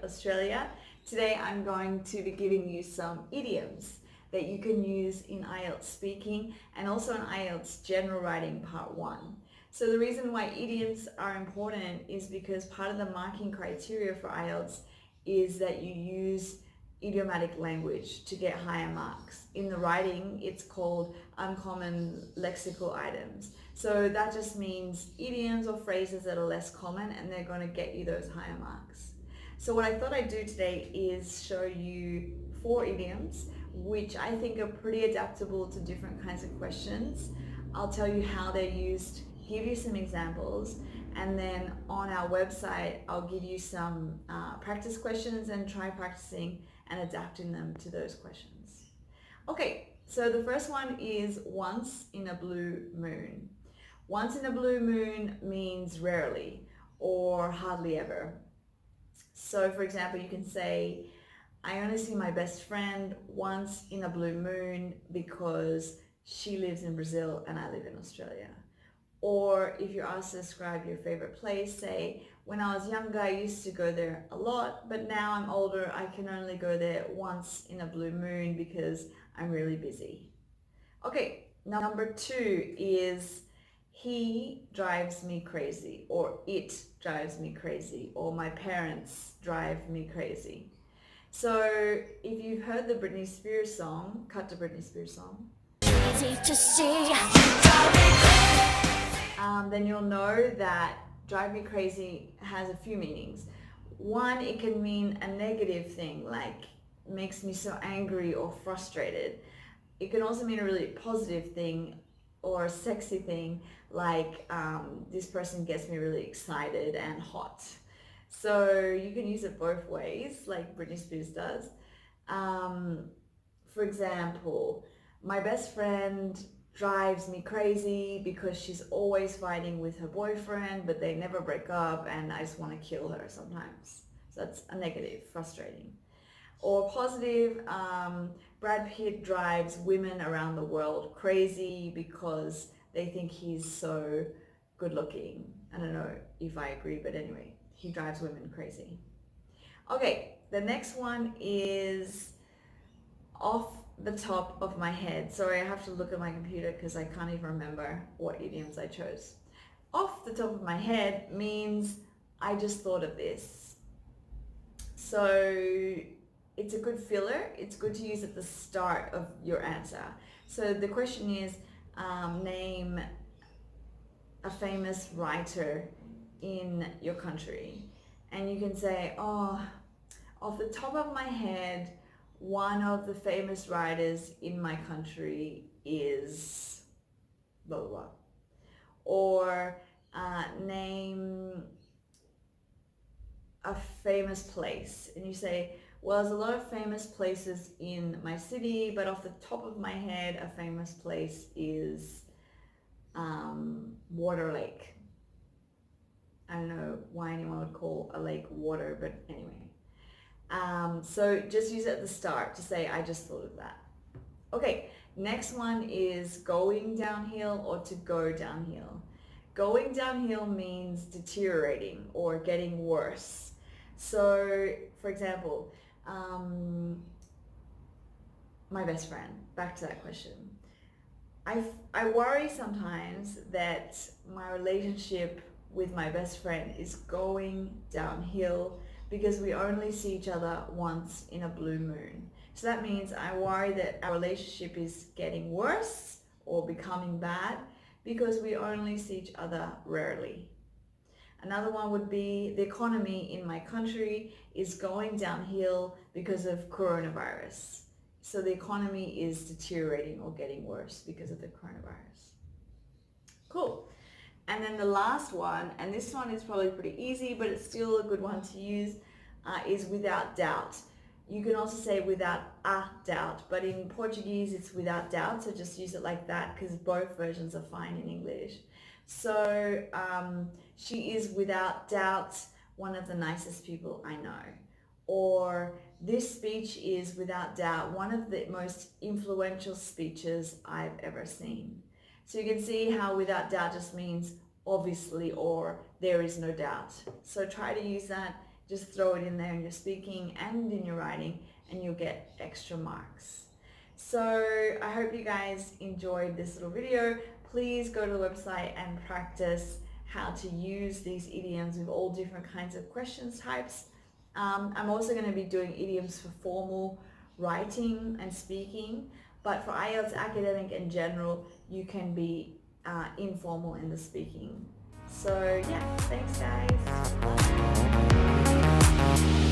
Australia. Today I'm going to be giving you some idioms that you can use in IELTS speaking and also in IELTS general writing part 1. So the reason why idioms are important is because part of the marking criteria for IELTS is that you use idiomatic language to get higher marks. In the writing, it's called uncommon lexical items. So that just means idioms or phrases that are less common, and they're going to get you those higher marks. So what I thought I'd do today is show you 4 idioms, which I think are pretty adaptable to different kinds of questions. I'll tell you how they're used, give you some examples, and then on our website, I'll give you some practice questions and try practicing and adapting them to those questions. Okay, so the first one is once in a blue moon. Once in a blue moon means rarely or hardly ever. So for example, you can say, I only see my best friend once in a blue moon because she lives in Brazil and I live in Australia. Or if you're asked to describe your favorite place, say, when I was younger, I used to go there a lot, but now I'm older, I can only go there once in a blue moon because I'm really busy. Okay, number 2 is he drives me crazy, or it drives me crazy, or my parents drive me crazy. So if you've heard the Britney Spears song, cut to Britney Spears song, then you'll know that drive me crazy has a few meanings. One, it can mean a negative thing, like makes me so angry or frustrated. It can also mean a really positive thing or a sexy thing, like this person gets me really excited and hot. So you can use it both ways, like Britney Spears does. For example, my best friend drives me crazy because she's always fighting with her boyfriend, but they never break up and I just want to kill her sometimes. So that's a negative, frustrating. Or positive, Brad Pitt drives women around the world crazy because they think he's so good looking. I don't know if I agree, but anyway, he drives women crazy. Okay, the next one is off the top of my head. Sorry, I have to look at my computer because I can't even remember what idioms I chose. Off the top of my head means I just thought of this. So it's a good filler. It's good to use at the start of your answer. So the question is, name a famous writer in your country. And you can say, oh, off the top of my head, one of the famous writers in my country is blah, blah, blah. Or name a famous place. And you say, well, there's a lot of famous places in my city, but off the top of my head, a famous place is Water Lake. I don't know why anyone would call a lake water, but anyway. So just use it at the start to say, I just thought of that. Okay, next one is going downhill or to go downhill. Going downhill means deteriorating or getting worse. So, for example, my best friend, back to that question. I worry sometimes that my relationship with my best friend is going downhill because we only see each other once in a blue moon. So that means I worry that our relationship is getting worse or becoming bad because we only see each other rarely. Another one would be the economy in my country is going downhill because of coronavirus. So the economy is deteriorating or getting worse because of the coronavirus. Cool. And then the last one, and this one is probably pretty easy, but it's still a good one to use, is without doubt. You can also say without a doubt, but in Portuguese it's without doubt, so just use it like that because both versions are fine in English. So she is without doubt one of the nicest people I know. Or this speech is without doubt one of the most influential speeches I've ever seen. So you can see how without doubt just means obviously or there is no doubt. So try to use that just throw it in there in your speaking and in your writing, and you'll get extra marks. So I hope you guys enjoyed this little video. Please go to the website and practice how to use these idioms with all different kinds of questions types. I'm also going to be doing idioms for formal writing and speaking, but for IELTS academic and general, you can be informal in the speaking. So yeah, thanks guys. Bye.